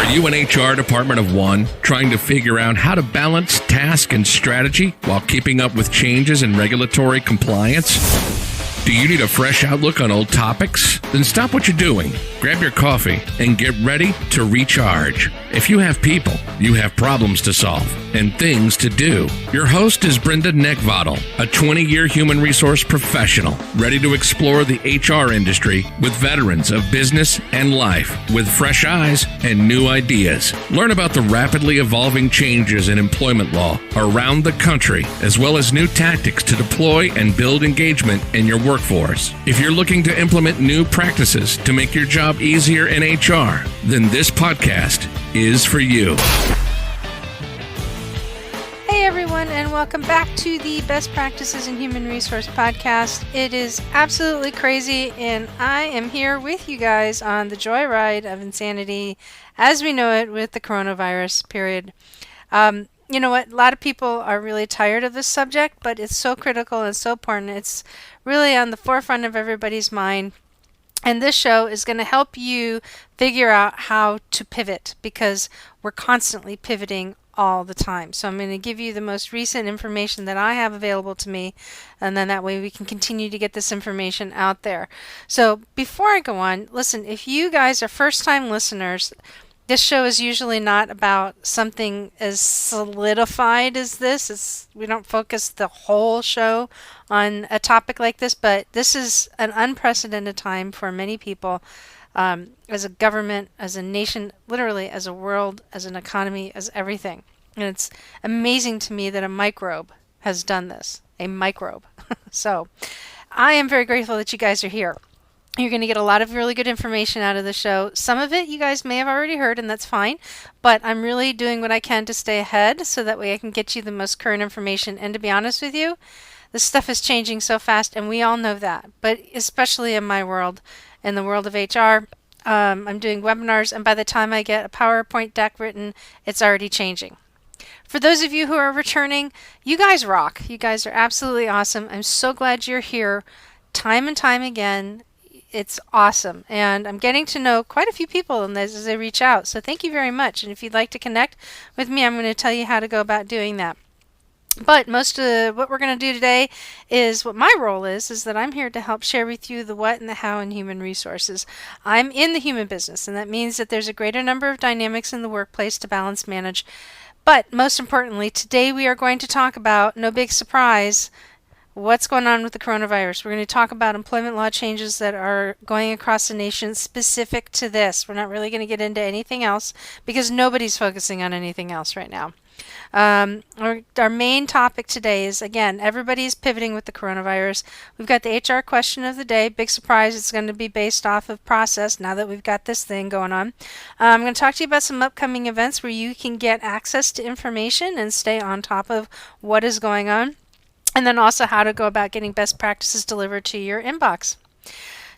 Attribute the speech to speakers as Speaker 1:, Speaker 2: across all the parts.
Speaker 1: Are you an HR department of one, trying to figure out how to balance task and strategy while keeping up with changes in regulatory compliance? Do you need a fresh outlook on old topics? Then stop what you're doing, grab your coffee, and get ready to recharge. If you have people, you have problems to solve and things to do. Your host is Brenda Neckvattle, a 20-year human resource professional, ready to explore the HR industry with veterans of business and life with fresh eyes and new ideas. Learn about the rapidly evolving changes in employment law around the country, as well as new tactics to deploy and build engagement in your workforce. If you're looking to implement new practices to make your job easier in HR, then this podcast is for you.
Speaker 2: Hey everyone, and welcome back to the Best Practices in Human Resource podcast. It is absolutely crazy, and I am here with you guys on the joyride of insanity as we know it with the coronavirus period. You know what? A lot of people are really tired of this subject, but it's so critical and so important. It's really on the forefront of everybody's mind. And this show is going to help you figure out how to pivot, because we're constantly pivoting all the time. So I'm going to give you the most recent information that I have available to me, and then that way we can continue to get this information out there. So before I go on, listen, if you guys are first-time listeners, this show is usually not about something as solidified as this. We don't focus the whole show on a topic like this, but this is an unprecedented time for many people, as a government, as a nation, literally as a world, as an economy, as everything. And it's amazing to me that a microbe has done this, a microbe. So I am very grateful that you guys are here. You're going to get a lot of really good information out of the show. Some of it you guys may have already heard, and that's fine. But I'm really doing what I can to stay ahead so that way I can get you the most current information. And to be honest with you, this stuff is changing so fast, and we all know that. But especially in my world, in the world of HR, I'm doing webinars, and by the time I get a PowerPoint deck written, it's already changing. For those of you who are returning, you guys rock. You guys are absolutely awesome. I'm so glad you're here time and time again. It's awesome, and I'm getting to know quite a few people as they reach out, so thank you very much. And if you'd like to connect with me, I'm going to tell you how to go about doing that. But most of what we're going to do today is what my role is that I'm here to help share with you the what and the how in human resources. I'm in the human business, and that means that there's a greater number of dynamics in the workplace to balance, manage. But most importantly, today we are going to talk about, no big surprise, what's going on with the coronavirus. We're going to talk about employment law changes that are going across the nation specific to this. We're not really going to get into anything else because nobody's focusing on anything else right now. Our main topic today is, again, everybody's pivoting with the coronavirus. We've got the HR question of the day. Big surprise, it's going to be based off of process now that we've got this thing going on. I'm going to talk to you about some upcoming events where you can get access to information and stay on top of what is going on. And then also how to go about getting best practices delivered to your inbox.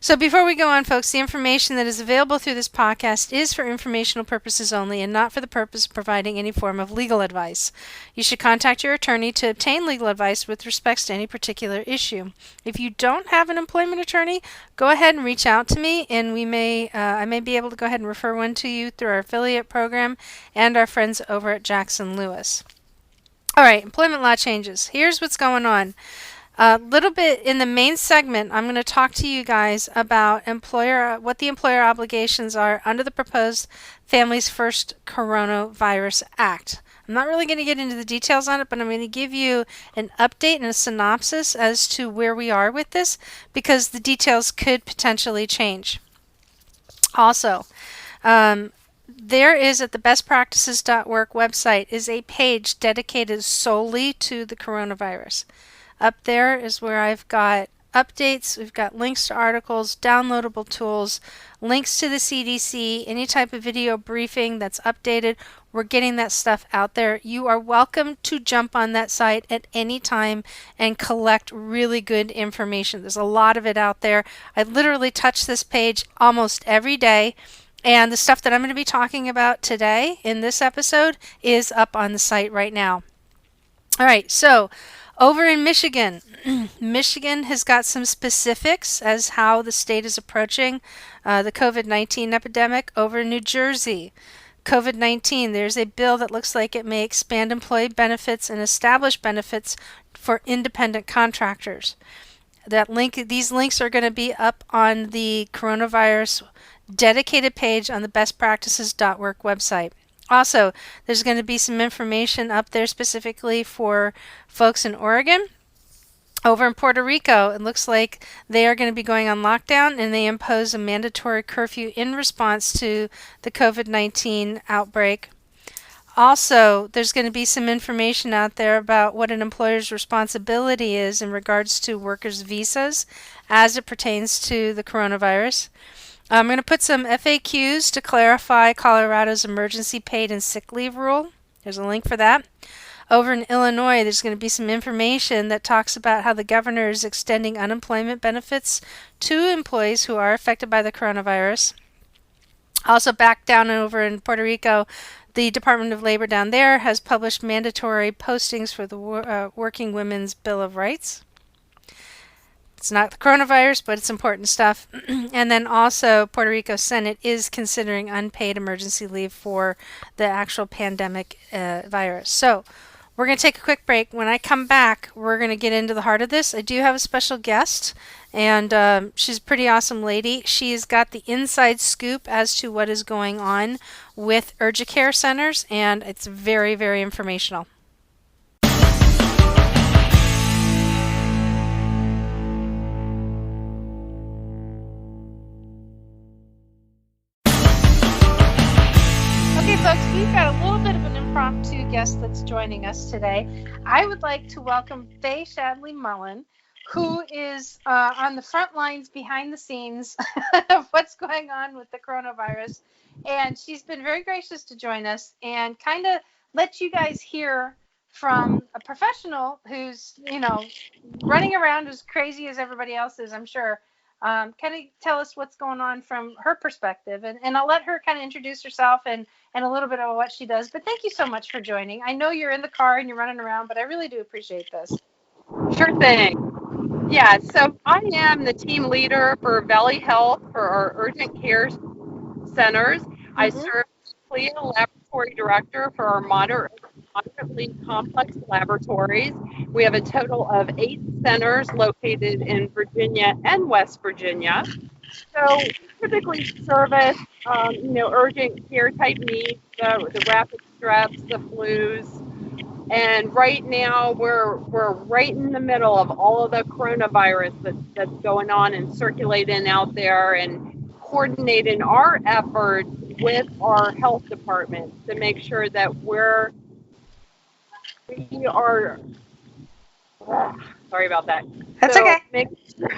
Speaker 2: So before we go on, folks, the information that is available through this podcast is for informational purposes only and not for the purpose of providing any form of legal advice. You should contact your attorney to obtain legal advice with respect to any particular issue. If you don't have an employment attorney, go ahead and reach out to me, and I may be able to go ahead and refer one to you through our affiliate program and our friends over at Jackson Lewis. All right, employment law changes. Here's what's going on. A little bit in the main segment, I'm going to talk to you guys about what the employer obligations are under the proposed Families First Coronavirus Act. I'm not really going to get into the details on it, but I'm going to give you an update and a synopsis as to where we are with this, because the details could potentially change. Also, there is at the bestpractices.work website is a page dedicated solely to the coronavirus. Up there is where I've got updates, we've got links to articles, downloadable tools, links to the CDC, any type of video briefing that's updated. We're getting that stuff out there. You are welcome to jump on that site at any time and collect really good information. There's a lot of it out there. I literally touch this page almost every day. And the stuff that I'm going to be talking about today in this episode is up on the site right now. All right, so over in Michigan, Michigan has got some specifics as how the state is approaching the COVID-19 epidemic. Over in New Jersey, COVID-19, there's a bill that looks like it may expand employee benefits and establish benefits for independent contractors. These links are going to be up on the coronavirus dedicated page on the bestpractices.work website. Also, there's going to be some information up there specifically for folks in Oregon. Over in Puerto Rico, it looks like they are going to be going on lockdown, and they impose a mandatory curfew in response to the COVID-19 outbreak. Also, there's going to be some information out there about what an employer's responsibility is in regards to workers' visas as it pertains to the coronavirus. I'm going to put some FAQs to clarify Colorado's emergency paid and sick leave rule. There's a link for that. Over in Illinois, there's going to be some information that talks about how the governor is extending unemployment benefits to employees who are affected by the coronavirus. Also, back down over in Puerto Rico, the Department of Labor down there has published mandatory postings for the Working Women's Bill of Rights. It's not the coronavirus, but it's important stuff. And then also, Puerto Rico Senate is considering unpaid emergency leave for the actual pandemic virus. So, we're going to take a quick break. When I come back, we're going to get into the heart of this. I do have a special guest, and she's a pretty awesome lady. She's got the inside scoop as to what is going on with urgent care centers, and it's very, very informational. Okay, folks, we've got a little bit of an impromptu guest that's joining us today. I would like to welcome Faye Shadley Mullen, who is on the front lines behind the scenes of what's going on with the coronavirus. And she's been very gracious to join us and kind of let you guys hear from a professional who's, running around as crazy as everybody else is, I'm sure. Kind of tell us what's going on from her perspective. And I'll let her kind of introduce herself and a little bit of what she does. But thank you so much for joining. I know you're in the car and you're running around, but I really do appreciate this.
Speaker 3: Sure thing. Yeah, so I am the team leader for Valley Health for our urgent care centers. Mm-hmm. I serve as a laboratory director for our moderately complex laboratories. We have a total of 8 centers located in Virginia and West Virginia. So we typically service, urgent care type needs, the rapid streps, the flus. And right now we're right in the middle of all of the coronavirus that's going on and circulating out there, and coordinating our efforts with our health department to make sure that we are sorry about that.
Speaker 2: That's okay.
Speaker 3: Make sure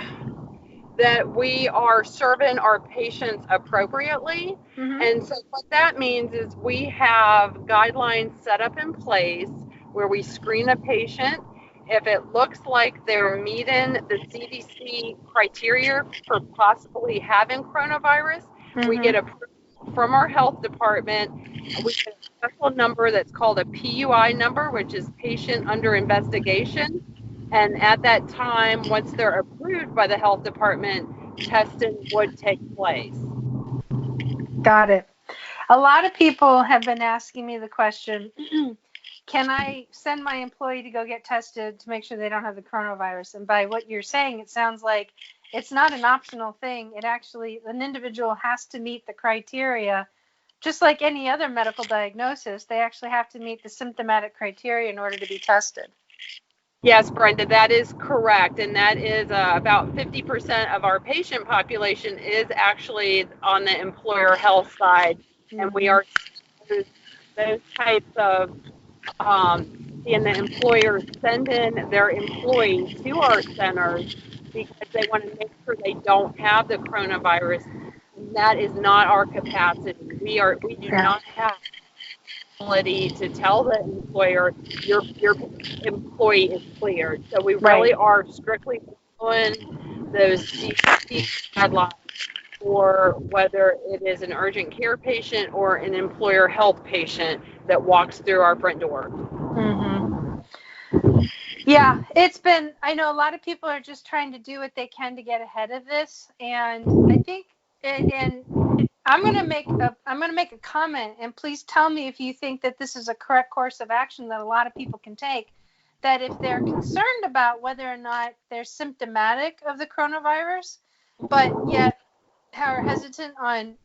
Speaker 3: that we are serving our patients appropriately. Mm-hmm. And so what that means is we have guidelines set up in place where we screen a patient. If it looks like they're meeting the CDC criteria for possibly having coronavirus, mm-hmm. we get approved from our health department. We get a special number that's called a PUI number, which is patient under investigation. And at that time, once they're approved by the health department, testing would take place.
Speaker 2: Got it. A lot of people have been asking me the question, can I send my employee to go get tested to make sure they don't have the coronavirus? And by what you're saying, it sounds like it's not an optional thing. It actually, an individual has to meet the criteria. Just like any other medical diagnosis, they actually have to meet the symptomatic criteria in order to be tested.
Speaker 3: Yes, Brenda, that is correct. And that is about 50% of our patient population is actually on the employer health side. Mm-hmm. And we are those types of seeing the employers sending their employees to our centers because they want to make sure they don't have the coronavirus. And that is not our capacity. We do not have ability to tell the employer your employee is cleared. So we really are strictly following those CDC guidelines for whether it is an urgent care patient or an employer health patient that walks through our front door.
Speaker 2: Mm-hmm. Yeah, I know a lot of people are just trying to do what they can to get ahead of this. And I think, and I'm going to make a comment, and please tell me if you think that this is a correct course of action that a lot of people can take. That if they're concerned about whether or not they're symptomatic of the coronavirus, but yet are hesitant on,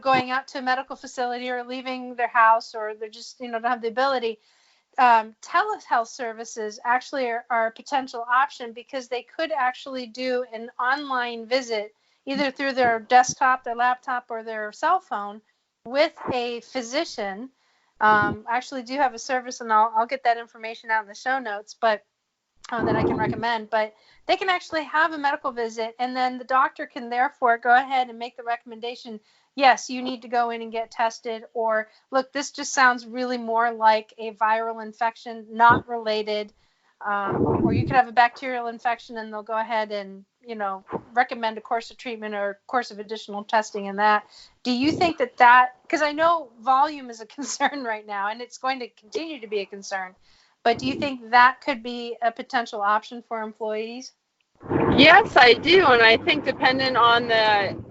Speaker 2: going out to a medical facility or leaving their house, or they're just, don't have the ability, telehealth services actually are a potential option, because they could actually do an online visit either through their desktop, their laptop, or their cell phone with a physician. I actually do have a service, and I'll get that information out in the show notes, but that I can recommend. But they can actually have a medical visit, and then the doctor can therefore go ahead and make the recommendation, yes, you need to go in and get tested, or look, this just sounds really more like a viral infection, not related, or you could have a bacterial infection, and they'll go ahead and, recommend a course of treatment or course of additional testing in that. Do you think that, because I know volume is a concern right now, and it's going to continue to be a concern, but do you think that could be a potential option for employees?
Speaker 3: Yes, I do. And I think depending on the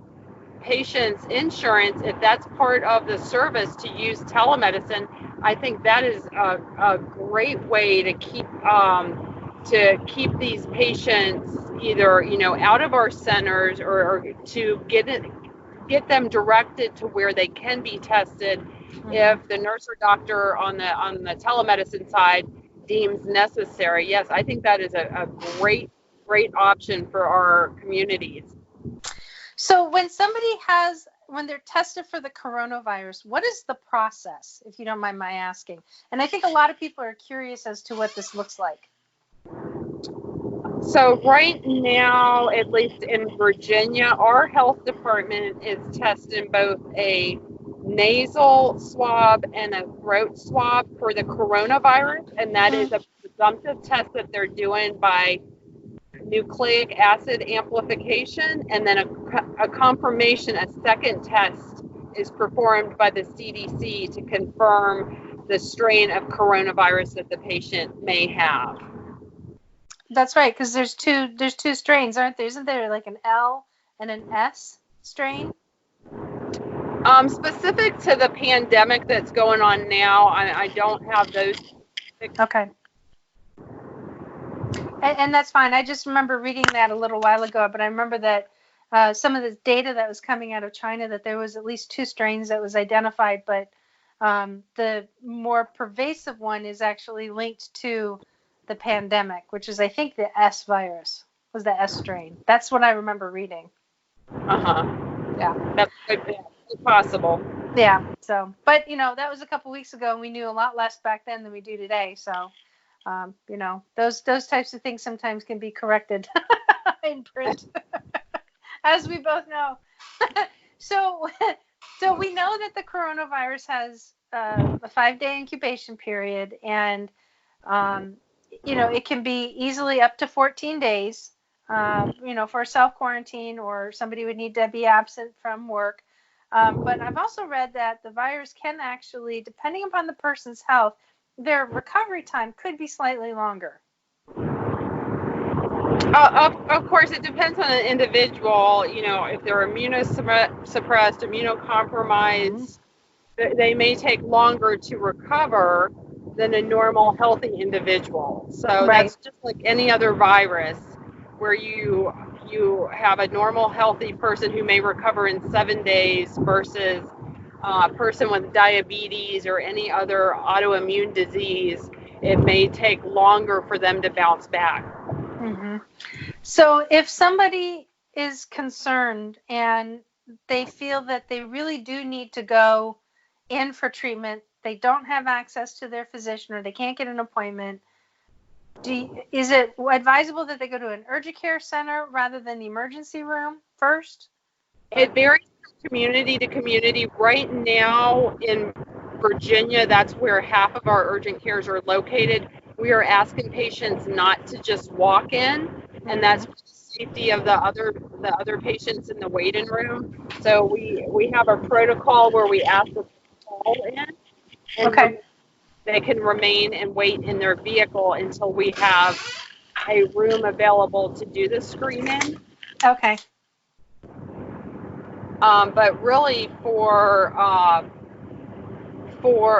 Speaker 3: patient's insurance, if that's part of the service to use telemedicine, I think that is a great way to keep these patients either, out of our centers, or to get them directed to where they can be tested, if the nurse or doctor on the telemedicine side deems necessary. Yes, I think that is a great option for our communities.
Speaker 2: So when they're tested for the coronavirus, what is the process, if you don't mind my asking? And I think a lot of people are curious as to what this looks like.
Speaker 3: So right now, at least in Virginia, our health department is testing both a nasal swab and a throat swab for the coronavirus, and that is a presumptive test that they're doing by nucleic acid amplification, and then a confirmation, a second test is performed by the CDC to confirm the strain of coronavirus that the patient may have.
Speaker 2: That's right, because there's two strains, aren't there? Isn't there like an L and an S strain?
Speaker 3: Specific to the pandemic that's going on now, I don't have those.
Speaker 2: Okay. And that's fine. I just remember reading that a little while ago, but I remember that some of the data that was coming out of China, that there was at least two strains that was identified, but the more pervasive one is actually linked to the pandemic, which is, I think, the S virus, was the S strain. That's what I remember reading. Yeah.
Speaker 3: That's possible.
Speaker 2: Yeah. So, but, that was a couple weeks ago, and we knew a lot less back then than we do today. So, those types of things sometimes can be corrected in print, as we both know. So we know that the coronavirus has a 5-day incubation period, and it can be easily up to 14 days, for self-quarantine, or somebody would need to be absent from work. But I've also read that the virus can actually, depending upon the person's health, their recovery time could be slightly longer.
Speaker 3: Of course, it depends on the individual. If they're immunosuppressed, immunocompromised, they may take longer to recover than a normal, healthy individual. So That's just like any other virus, where you have a normal, healthy person who may recover in 7 days versus a person with diabetes or any other autoimmune disease. It may take longer for them to bounce back.
Speaker 2: So if somebody is concerned and they feel that they really do need to go in for treatment, they don't have access to their physician, or they can't get an appointment, is it advisable that they go to an urgent care center rather than the emergency room first?
Speaker 3: It varies from community to community. Right now in Virginia, that's where half of our urgent cares are located. We are asking patients not to just walk in, and that's for the safety of the other patients in the waiting room. So we have a protocol where we ask them to call in, and they can remain and wait in their vehicle until we have a room available to do the screening.
Speaker 2: Okay.
Speaker 3: But really for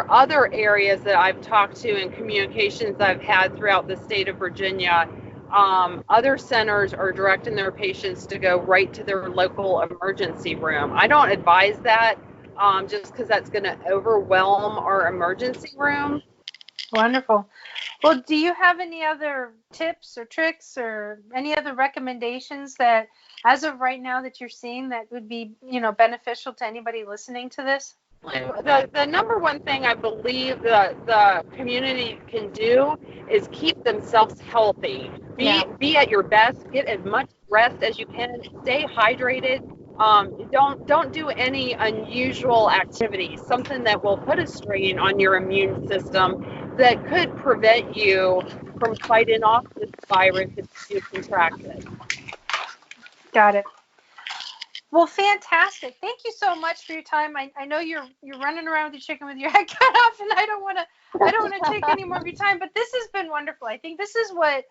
Speaker 3: other areas that I've talked to and communications I've had throughout the state of Virginia, other centers are directing their patients to go right to their local emergency room. I don't advise that just because that's going to overwhelm our emergency room.
Speaker 2: Wonderful. Well, do you have any other tips or tricks or any other recommendations that, as of right now, that you're seeing that would be, beneficial to anybody listening to this?
Speaker 3: The number one thing I believe the community can do is keep themselves healthy. Be at your best. Get as much rest as you can. Stay hydrated. Don't do any unusual activities. Something that will put a strain on your immune system that could prevent you from fighting off this virus if you contract it.
Speaker 2: Got it. Well, fantastic. Thank you so much for your time. I know you're running around with your chicken with your head cut off, and I don't want to take any more of your time, but this has been wonderful. I think this is what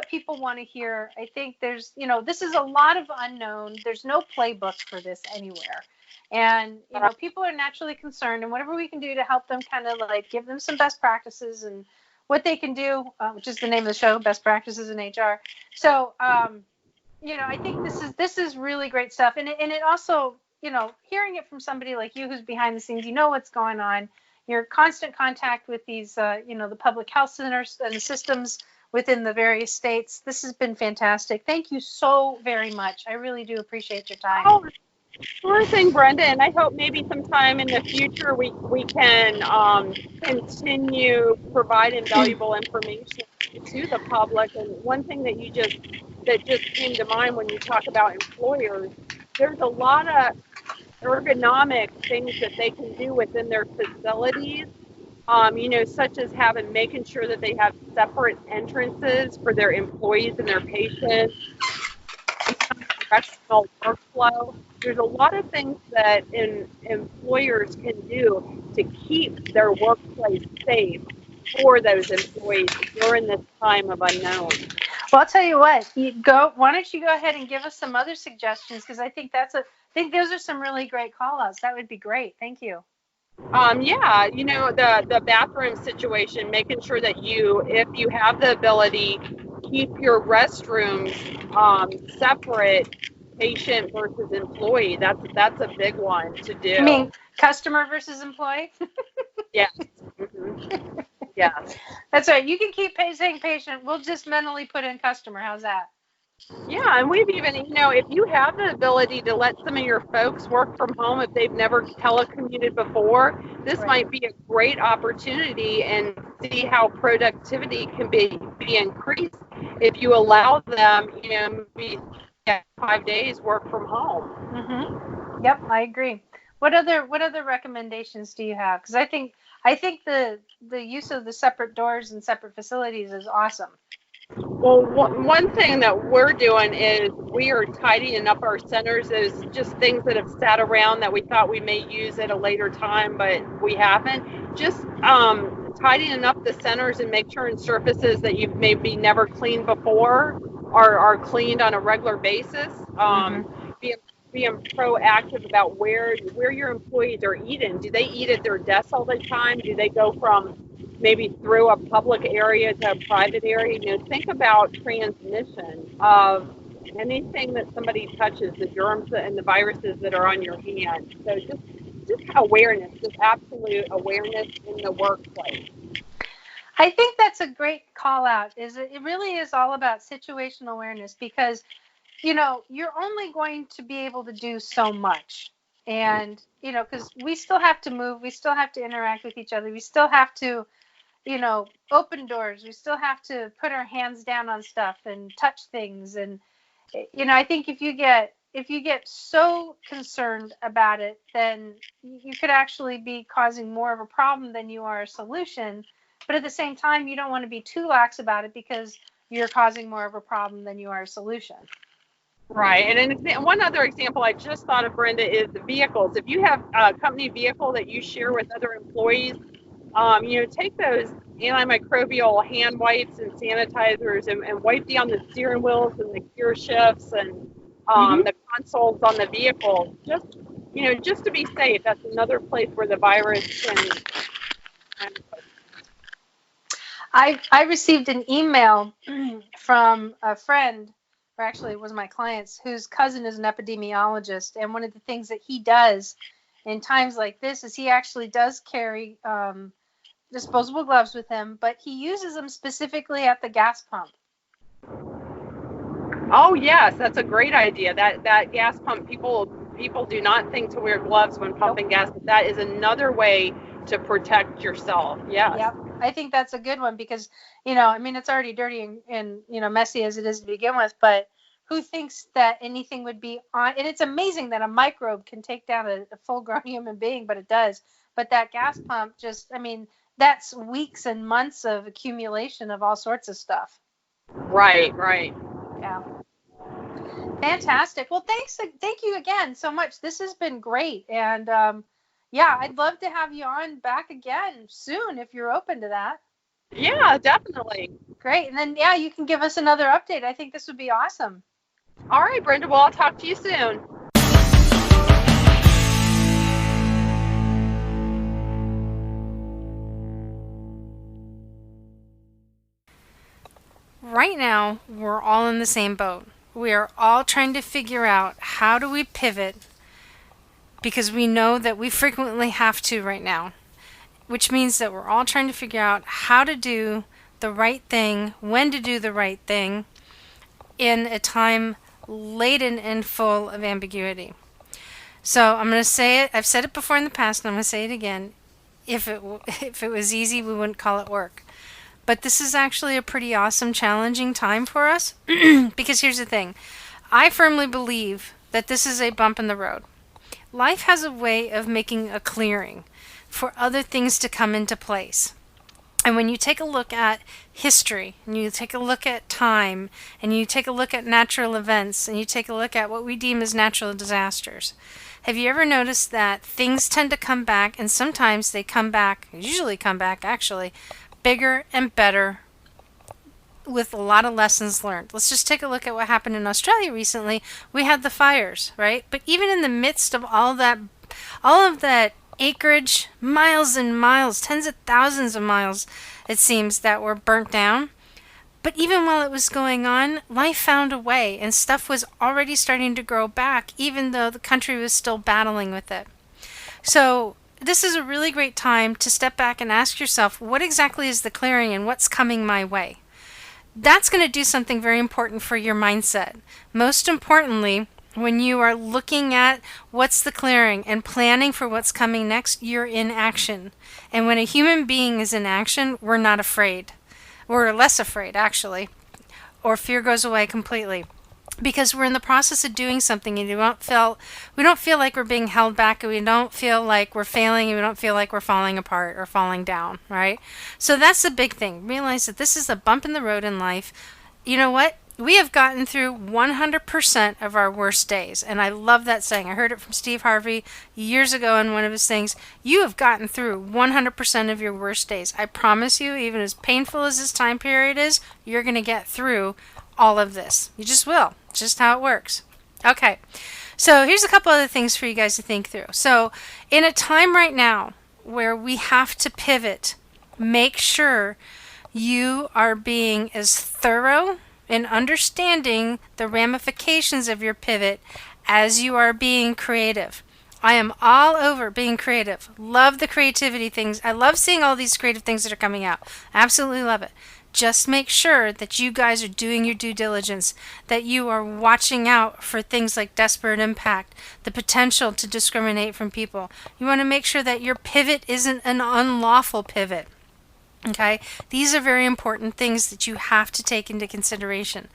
Speaker 2: people want to hear. I think there's, this is a lot of unknown. There's no playbook for this anywhere. And, people are naturally concerned, and whatever we can do to help them kind of like give them some best practices and what they can do, which is the name of the show, Best Practices in HR. So, I think this is really great stuff. And it also, hearing it from somebody like you who's behind the scenes, what's going on. You're in constant contact with these, the public health centers and the systems within the various states. This has been fantastic. Thank you so very much. I really do appreciate your time.
Speaker 3: Oh, sure thing, Brenda. And I hope maybe sometime in the future we can continue providing valuable information to the public. And one thing that just came to mind when you talk about employers, there's a lot of ergonomic things that they can do within their facilities, such as making sure that they have separate entrances for their employees and their patients, professional workflow. There's a lot of things that employers can do to keep their workplace safe for those employees during this time of unknown.
Speaker 2: Well, I'll tell you what. Why don't you go ahead and give us some other suggestions? Because I think those are some really great call-outs. That would be great. Thank you.
Speaker 3: The bathroom situation, making sure that if you have the ability, keep your restrooms separate, patient versus employee. That's a big one to do.
Speaker 2: You mean customer versus employee?
Speaker 3: Yes. Mm-hmm. Yeah.
Speaker 2: That's right. You can keep saying patient. We'll just mentally put in customer. How's that?
Speaker 3: Yeah, and we've even, if you have the ability to let some of your folks work from home if they've never telecommuted before, this might be a great opportunity and see how productivity can be increased if you allow them, maybe 5 days work from home.
Speaker 2: Mm-hmm. Yep, I agree. What other recommendations do you have? Because I think the use of the separate doors and separate facilities is awesome.
Speaker 3: Well, one thing that we're doing is we are tidying up our centers. There's just things that have sat around that we thought we may use at a later time, but we haven't. Just tidying up the centers and make sure surfaces that you've maybe never cleaned before are cleaned on a regular basis. Being proactive about where your employees are eating. Do they eat at their desks all the time? Do they go from maybe through a public area to a private area? Think about transmission of anything that somebody touches, the germs and the viruses that are on your hands. So just awareness, just absolute awareness in the workplace.
Speaker 2: I think that's a great call out. It really is all about situational awareness because you're only going to be able to do so much. And, because we still have to move, we still have to interact with each other, we still have to, open doors, we still have to put our hands down on stuff and touch things. And, I think if you get so concerned about it, then you could actually be causing more of a problem than you are a solution. But at the same time, you don't want to be too lax about it because you're causing more of a problem than you are a solution.
Speaker 3: Right. And one other example I just thought of, Brenda, is the vehicles. If you have a company vehicle that you share with other employees, take those antimicrobial hand wipes and sanitizers and wipe down the steering wheels and the gear shifts and the consoles on the vehicle, just to be safe. That's another place where the virus can.
Speaker 2: I received an email from a friend, or actually it was my client's, whose cousin is an epidemiologist, and one of the things that he does in times like this is he actually does carry disposable gloves with him, but he uses them specifically at the gas pump.
Speaker 3: Oh yes, that's a great idea. That gas pump, people do not think to wear gloves when pumping gas, but that is another way to protect yourself. Yes.
Speaker 2: Yep. I think that's a good one because, it's already dirty and messy as it is to begin with, but who thinks that anything would be on? And it's amazing that a microbe can take down a full-grown human being, but it does. But that gas pump that's weeks and months of accumulation of all sorts of stuff.
Speaker 3: Right.
Speaker 2: Yeah. Fantastic. Well, thank you again so much. This has been great. And I'd love to have you on back again soon if you're open to that.
Speaker 3: Yeah, definitely.
Speaker 2: Great. And then, you can give us another update. I think this would be awesome.
Speaker 3: All right, Brenda. Well, I'll talk to you soon.
Speaker 2: Right now, we're all in the same boat. We are all trying to figure out how do we pivot, because we know that we frequently have to right now, which means that we're all trying to figure out how to do the right thing, when to do the right thing in a time laden and full of ambiguity. So I'm going to say it. I've said it before in the past, and I'm going to say it again. If it was easy, we wouldn't call it work. But this is actually a pretty awesome, challenging time for us because here's the thing. I firmly believe that this is a bump in the road. Life has a way of making a clearing for other things to come into place. And when you take a look at history, and you take a look at time, and you take a look at natural events, and you take a look at what we deem as natural disasters, have you ever noticed that things tend to come back, and sometimes they usually come back actually, bigger and better with a lot of lessons learned. Let's just take a look at what happened in Australia recently. We had the fires, right? But even in the midst of all of that acreage, miles and miles, tens of thousands of miles, it seems, that were burnt down. But even while it was going on, life found a way, and stuff was already starting to grow back, even though the country was still battling with it. So this is a really great time to step back and ask yourself, what exactly is the clearing and what's coming my way? That's going to do something very important for your mindset. Most importantly, when you are looking at what's the clearing and planning for what's coming next, you're in action. And when a human being is in action, we're not afraid. We're less afraid, actually. Or fear goes away completely. Because we're in the process of doing something, and we don't feel like we're being held back, and we don't feel like we're failing, and we don't feel like we're falling apart or falling down, right? So that's the big thing. Realize that this is a bump in the road in life. You know what? We have gotten through 100% of our worst days. And I love that saying. I heard it from Steve Harvey years ago in one of his things. You have gotten through 100% of your worst days. I promise you, even as painful as this time period is, you're going to get through all of this. You just will. Just how it works. Okay. So here's a couple other things for you guys to think through. So in a time right now where we have to pivot, make sure you are being as thorough in understanding the ramifications of your pivot as you are being creative. I am all over being creative. Love the creativity things. I love seeing all these creative things that are coming out. Absolutely love it. Just make sure that you guys are doing your due diligence, that you are watching out for things like disparate impact, the potential to discriminate from people. You want to make sure that your pivot isn't an unlawful pivot. Okay? These are very important things that you have to take into consideration.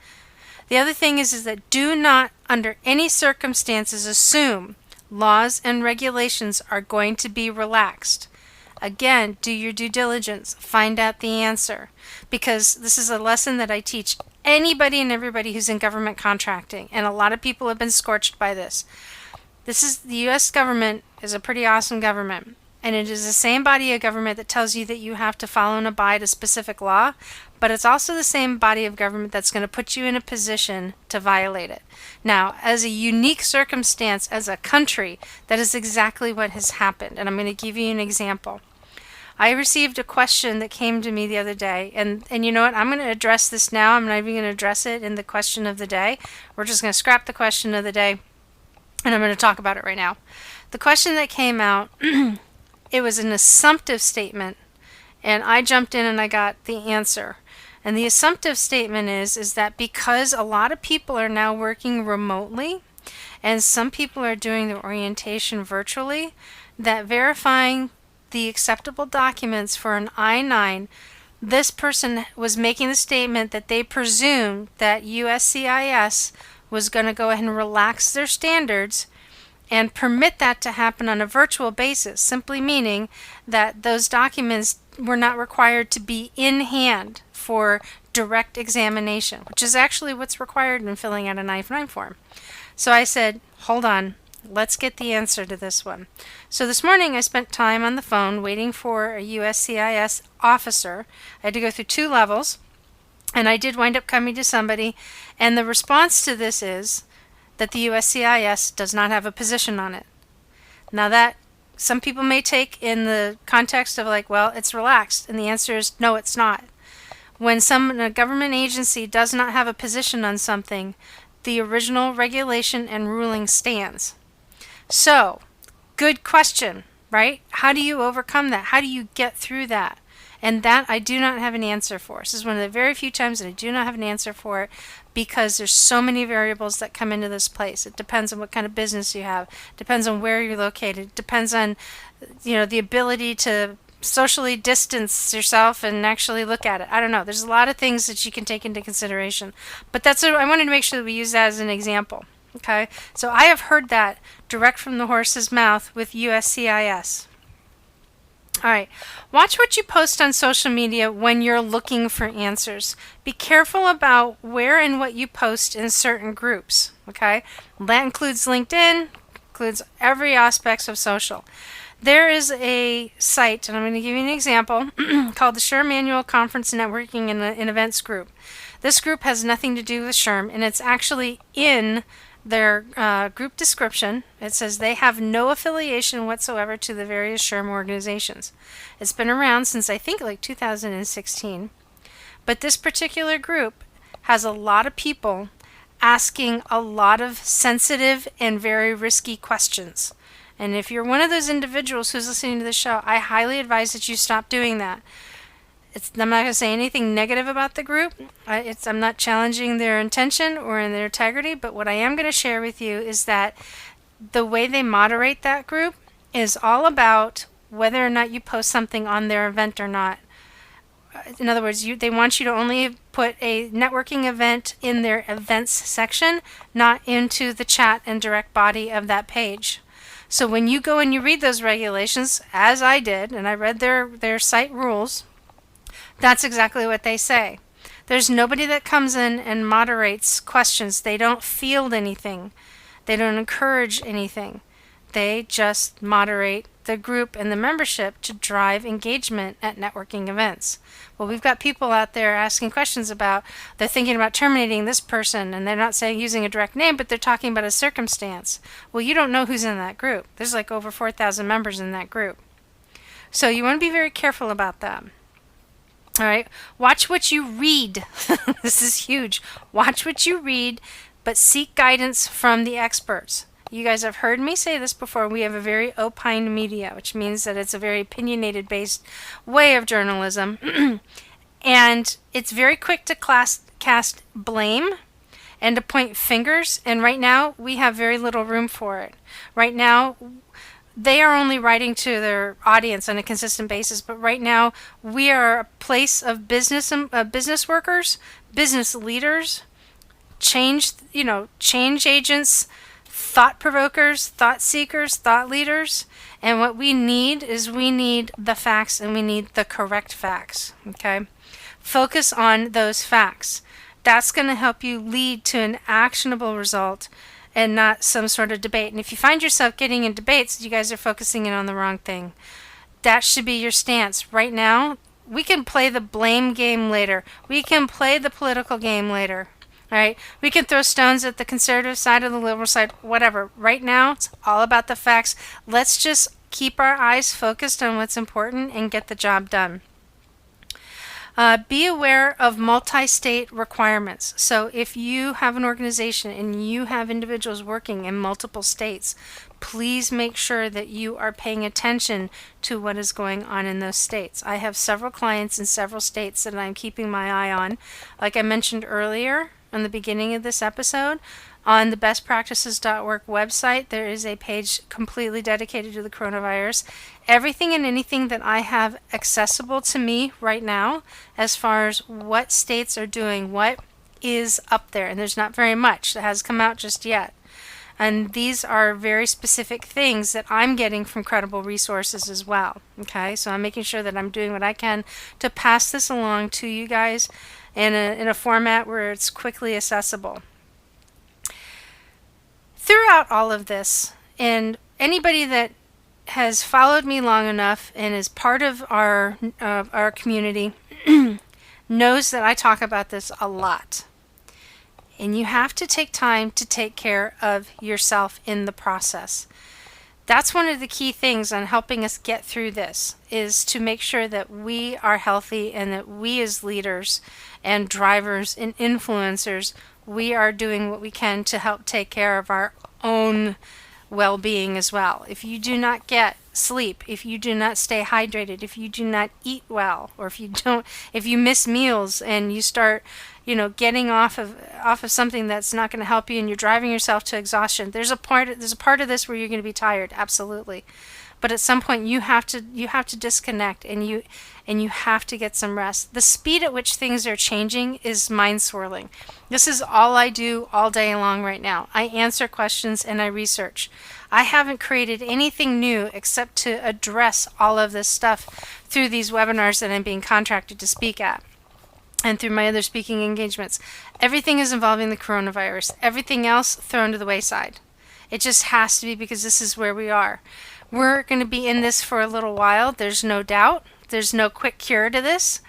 Speaker 2: The other thing is that do not, under any circumstances, assume laws and regulations are going to be relaxed. Again, do your due diligence. Find out the answer. Because this is a lesson that I teach anybody and everybody who's in government contracting. And a lot of people have been scorched by this. The U.S. government is a pretty awesome government. And it is the same body of government that tells you that you have to follow and abide a specific law, but it's also the same body of government that's going to put you in a position to violate it. Now, as a unique circumstance as a country, that is exactly what has happened. And I'm going to give you an example. I received a question that came to me the other day, and you know what? I'm going to address this now. I'm not even going to address it in the question of the day. We're just going to scrap the question of the day, and I'm going to talk about it right now. The question that came out, it was an assumptive statement, and I jumped in and I got the answer. And the assumptive statement is that because a lot of people are now working remotely, and some people are doing their orientation virtually, that verifying the acceptable documents for an I-9, this person was making the statement that they presumed that USCIS was going to go ahead and relax their standards and permit that to happen on a virtual basis, simply meaning that those documents were not required to be in hand for direct examination, which is actually what's required in filling out an I-9 form. So I said, hold on. Let's get the answer to this one. So this morning I spent time on the phone waiting for a USCIS officer. I had to go through 2 levels, and I did wind up coming to somebody, and the response to this is that the USCIS does not have a position on it. Now that some people may take in the context of like, well, it's relaxed, and the answer is no, it's not. When a government agency does not have a position on something, the original regulation and ruling stands. So, good question, right? How do you overcome that? How do you get through that? And that I do not have an answer for. This is one of the very few times that I do not have an answer for it because there's so many variables that come into this place. It depends on what kind of business you have. It depends on where you're located. It depends on, the ability to socially distance yourself and actually look at it. I don't know. There's a lot of things that you can take into consideration. But I wanted to make sure that we use that as an example. Okay, so I have heard that direct from the horse's mouth with USCIS. All right, watch what you post on social media when you're looking for answers. Be careful about where and what you post in certain groups. Okay, that includes LinkedIn, includes every aspect of social. There is a site, and I'm going to give you an example, called the SHRM Annual Conference Networking and Events Group. This group has nothing to do with SHRM, and it's actually in their group description. It says they have no affiliation whatsoever to the various SHRM organizations. It's been around since I think like 2016. But this particular group has a lot of people asking a lot of sensitive and very risky questions. And if you're one of those individuals who's listening to the show, I highly advise that you stop doing that. I'm not going to say anything negative about the group. I'm not challenging their intention or in their integrity, but what I am going to share with you is that the way they moderate that group is all about whether or not you post something on their event or not. In other words, they want you to only put a networking event in their events section, not into the chat and direct body of that page. So when you go and you read those regulations, as I did, and I read their site rules, that's exactly what they say. There's nobody that comes in and moderates questions. They don't field anything. They don't encourage anything. They just moderate the group and the membership to drive engagement at networking events. Well, we've got people out there asking questions about, they're thinking about terminating this person, and they're not saying using a direct name, but they're talking about a circumstance. Well, you don't know who's in that group. There's like over 4,000 members in that group. So you want to be very careful about that. All right, watch what you read. This is huge. Watch what you read, but seek guidance from the experts. You guys have heard me say this before. We have a very opined media, which means that it's a very opinionated based way of journalism. And it's very quick to cast blame and to point fingers. And right now, we have very little room for it. Right now, they are only writing to their audience on a consistent basis, but right now we are a place of business workers, business leaders, change agents, thought provokers, thought seekers, thought leaders, and what we need is the facts, and we need the correct facts. Okay, focus on those facts. That's going to help you lead to an actionable result and not some sort of debate. And if you find yourself getting in debates, you guys are focusing in on the wrong thing. That should be your stance. Right now, we can play the blame game later. We can play the political game later. All right? We can throw stones at the conservative side or the liberal side, whatever. Right now, it's all about the facts. Let's just keep our eyes focused on what's important and get the job done. Be aware of multi-state requirements. So if you have an organization and you have individuals working in multiple states, please make sure that you are paying attention to what is going on in those states. I have several clients in several states that I'm keeping my eye on. Like I mentioned earlier in the beginning of this episode, on the bestpractices.org website, there is a page completely dedicated to the coronavirus. Everything and anything that I have accessible to me right now, as far as what states are doing what, is up there. And there's not very much that has come out just yet. And these are very specific things that I'm getting from credible resources as well. Okay, so I'm making sure that I'm doing what I can to pass this along to you guys in a format where it's quickly accessible. Throughout all of this, and anybody that has followed me long enough and is part of our community knows that I talk about this a lot. And you have to take time to take care of yourself in the process. That's one of the key things on helping us get through this, is to make sure that we are healthy and that we as leaders and drivers and influencers, we are doing what we can to help take care of our own well-being as well. If you do not get sleep, if you do not stay hydrated, if you do not eat well, or if you miss meals and you start, getting off of something that's not going to help you and you're driving yourself to exhaustion, there's a part of this where you're going to be tired, absolutely. But at some point you have to disconnect and you have to get some rest. The speed at which things are changing is mind swirling. This is all I do all day long right now. I answer questions and I research. I haven't created anything new except to address all of this stuff through these webinars that I'm being contracted to speak at and through my other speaking engagements. Everything is involving the coronavirus. Everything else thrown to the wayside. It just has to be, because this is where we are. We're going to be in this for a little while. There's no doubt. There's no quick cure to this.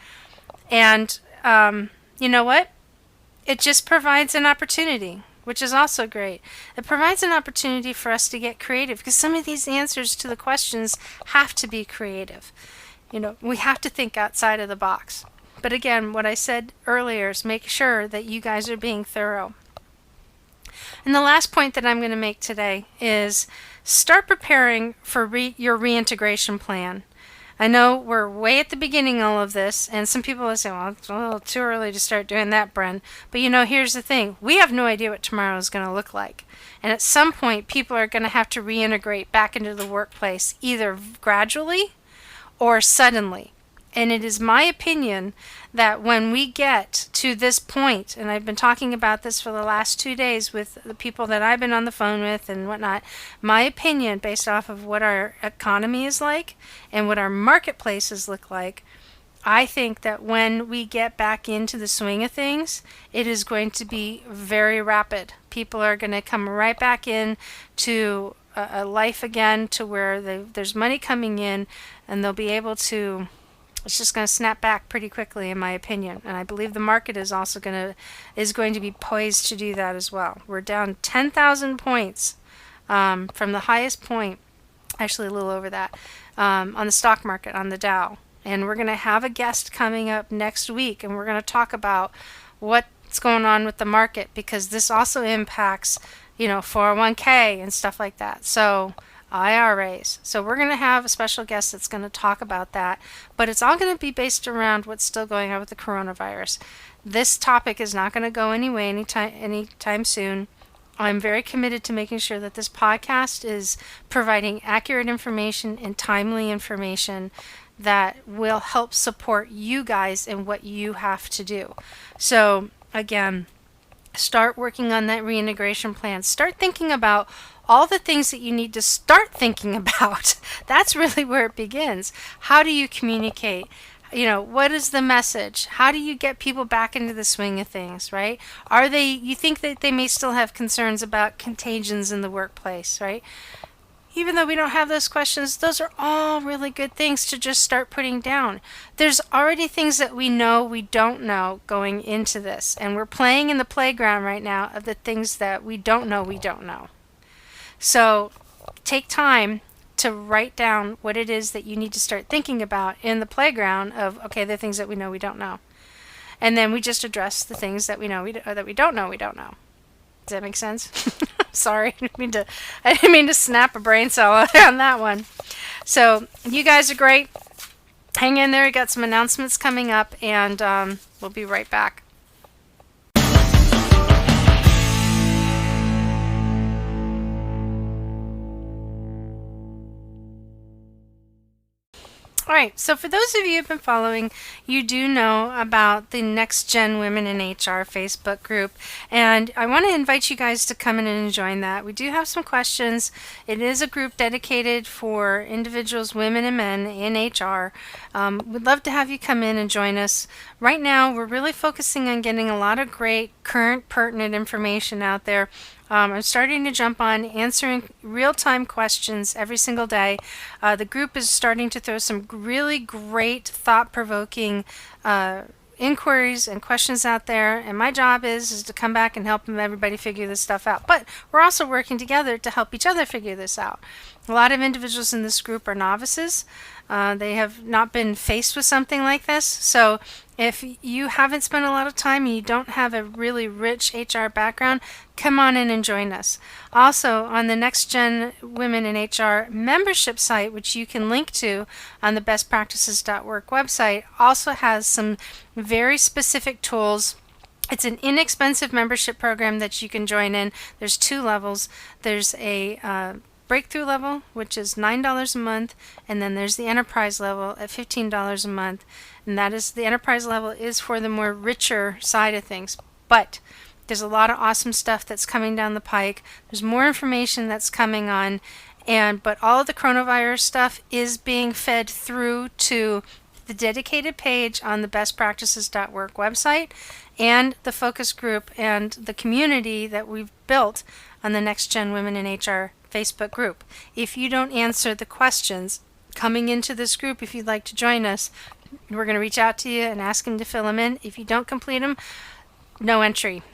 Speaker 2: And you know what? It just provides an opportunity, which is also great. It provides an opportunity for us to get creative, because some of these answers to the questions have to be creative. We have to think outside of the box. But again, what I said earlier is make sure that you guys are being thorough. And the last point that I'm going to make today is start preparing for your reintegration plan. I know we're way at the beginning of all of this, and some people will say, well, it's a little too early to start doing that, Bren. But here's the thing. We have no idea what tomorrow is going to look like. And at some point, people are going to have to reintegrate back into the workplace, either gradually or suddenly. And it is my opinion that when we get to this point, and I've been talking about this for the last 2 days with the people that I've been on the phone with and whatnot, my opinion, based off of what our economy is like and what our marketplaces look like, I think that when we get back into the swing of things, it is going to be very rapid. People are going to come right back in to a life again, to where there's money coming in, and they'll be able to... It's just going to snap back pretty quickly, in my opinion. And I believe the market is also going to be poised to do that as well. We're down 10,000 points from the highest point, actually a little over that, on the stock market, on the Dow. And we're going to have a guest coming up next week, and we're going to talk about what's going on with the market, because this also impacts, 401k and stuff like that. So IRAs. So we're going to have a special guest that's going to talk about that, but it's all going to be based around what's still going on with the coronavirus. This topic is not going to go anyway anytime soon. I'm very committed to making sure that this podcast is providing accurate information and timely information that will help support you guys in what you have to do. So again, start working on that reintegration plan. Start thinking about all the things that you need to start thinking about. That's really where it begins. How do you communicate? What is the message? How do you get people back into the swing of things, right? You think that they may still have concerns about contagions in the workplace, right? even though we don't have those questions, those are all really good things to just start putting down. There's already things that we know we don't know going into this, and we're playing in the playground right now of the things that we don't know we don't know. So take time to write down what it is that you need to start thinking about in the playground of, okay, the things that we know we don't know. And then we just address the things that we know that we don't know we don't know. Does that make sense? Sorry, I didn't mean to snap a brain cell on that one. So you guys are great. Hang in there. We got some announcements coming up, and we'll be right back. All right, so for those of you who've been following, you do know about the Next Gen Women in HR Facebook group, and I want to invite you guys to come in and join that. We do have some questions. It is a group dedicated for individuals, women and men in HR. We'd love to have you come in and join us. Right now, we're really focusing on getting a lot of great, current, pertinent information out there. I'm starting to jump on answering real-time questions every single day. The group is starting to throw some really great, thought-provoking inquiries and questions out there, and my job is to come back and help everybody figure this stuff out. But we're also working together to help each other figure this out. A lot of individuals in this group are novices. They have not been faced with something like this. So if you haven't spent a lot of time and you don't have a really rich HR background, come on in and join us. Also, on the Next Gen Women in HR membership site, which you can link to on the bestpractices.work website, also has some very specific tools. It's an inexpensive membership program that you can join in. There's 2 levels. There's a breakthrough level, which is $9 a month, and then there's the enterprise level at $15 a month, and that is, the enterprise level is for the more richer side of things. But there's a lot of awesome stuff that's coming down the pike. There's more information that's coming on, but all of the coronavirus stuff is being fed through to the dedicated page on the bestpractices.work website and the focus group and the community that we've built on the Next Gen Women in HR Facebook group. If you don't answer the questions coming into this group, if you'd like to join us, we're going to reach out to you and ask them to fill them in. If you don't complete them, no entry.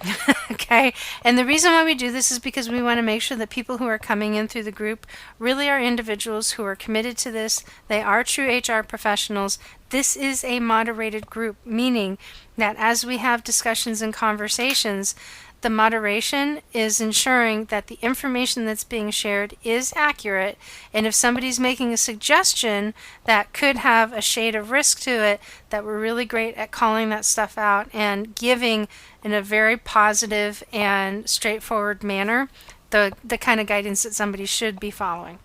Speaker 2: Okay? And the reason why we do this is because we want to make sure that people who are coming in through the group really are individuals who are committed to this. They are true HR professionals. This is a moderated group, meaning that as we have discussions and conversations, the moderation is ensuring that the information that's being shared is accurate, and if somebody's making a suggestion that could have a shade of risk to it, that we're really great at calling that stuff out and giving in a very positive and straightforward manner the kind of guidance that somebody should be following.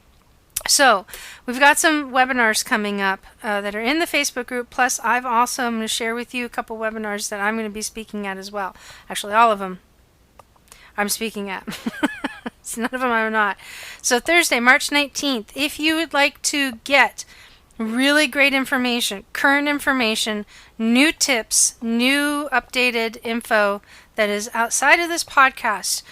Speaker 2: So we've got some webinars coming up that are in the Facebook group, plus I'm going to share with you a couple webinars that I'm going to be speaking at as well. Actually, all of them I'm speaking at. None of them I'm not. So Thursday, March 19th, if you would like to get really great information, current information, new tips, new updated info that is outside of this podcast,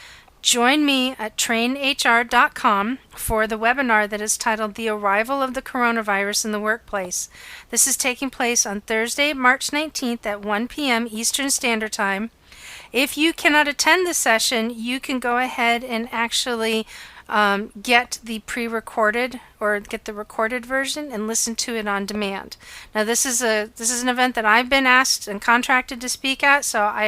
Speaker 2: join me at trainhr.com for the webinar that is titled The Arrival of the Coronavirus in the Workplace. This is taking place on Thursday, March 19th at 1 p.m. Eastern Standard Time. If you cannot attend the session, you can go ahead and actually get the pre-recorded or get the recorded version and listen to it on demand. Now this is an event that I've been asked and contracted to speak at, so I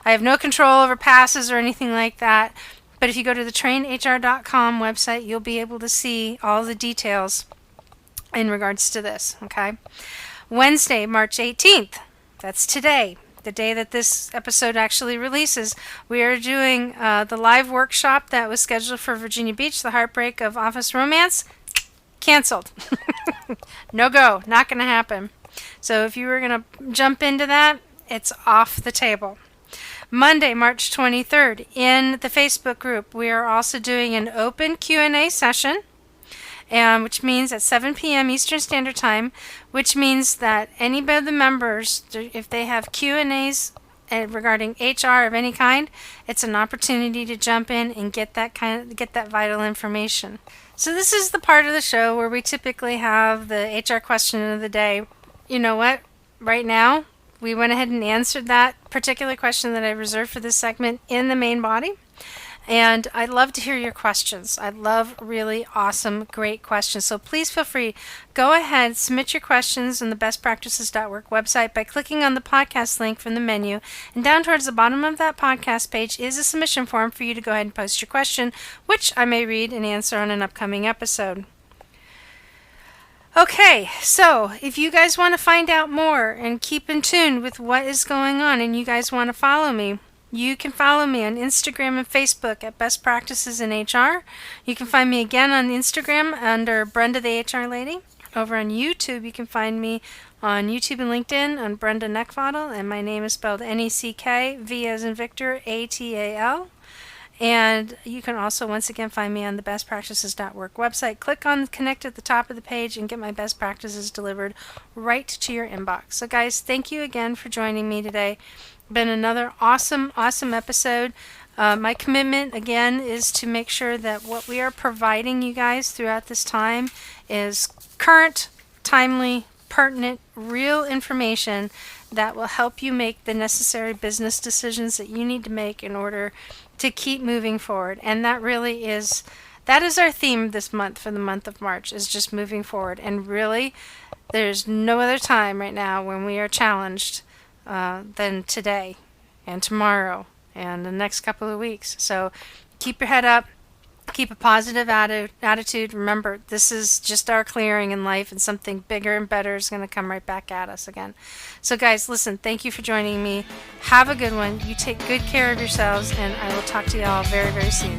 Speaker 2: have no control over passes or anything like that. But if you go to the trainhr.com website, you'll be able to see all the details in regards to this. Okay, Wednesday, March 18th. That's today. The day that this episode actually releases, we are doing the live workshop that was scheduled for Virginia Beach, the heartbreak of office romance. Canceled. No go. Not going to happen. So if you were going to jump into that, it's off the table. Monday, March 23rd, in the Facebook group, we are also doing an open Q&A session, which means at 7 p.m. Eastern Standard Time, which means that any of the members, if they have Q&As regarding HR of any kind, it's an opportunity to jump in and get that vital information. So this is the part of the show where we typically have the HR question of the day. You know what? Right now, we went ahead and answered that particular question that I reserved for this segment in the main body. And I'd love to hear your questions. I love really awesome, great questions. So please feel free. Go ahead, submit your questions on the bestpractices.org website by clicking on the podcast link from the menu. And down towards the bottom of that podcast page is a submission form for you to go ahead and post your question, which I may read and answer on an upcoming episode. Okay, so if you guys want to find out more and keep in tune with what is going on and you guys want to follow me, you can follow me on Instagram and Facebook at Best Practices in HR. You can find me again on Instagram under Brenda the HR Lady. Over on YouTube, you can find me on YouTube and LinkedIn on Brenda Neckfadel, and my name is spelled Neck, V as in Victor, Atal. And you can also, once again, find me on the bestpractices.org website. Click on Connect at the top of the page and get my best practices delivered right to your inbox. So guys, thank you again for joining me today. Been another awesome episode. My commitment, again, is to make sure that what we are providing you guys throughout this time is current, timely, pertinent, real information that will help you make the necessary business decisions that you need to make in order to keep moving forward. And that really is, that is our theme this month for the month of March, is just moving forward. And really, there's no other time right now when we are challenged than today and tomorrow and the next couple of weeks. So keep your head up, keep a positive attitude. Remember, this is just our clearing in life, and something bigger and better is going to come right back at us again. So guys, listen, thank you for joining me. Have a good one. You take good care of yourselves, and I will talk to you all very, very soon.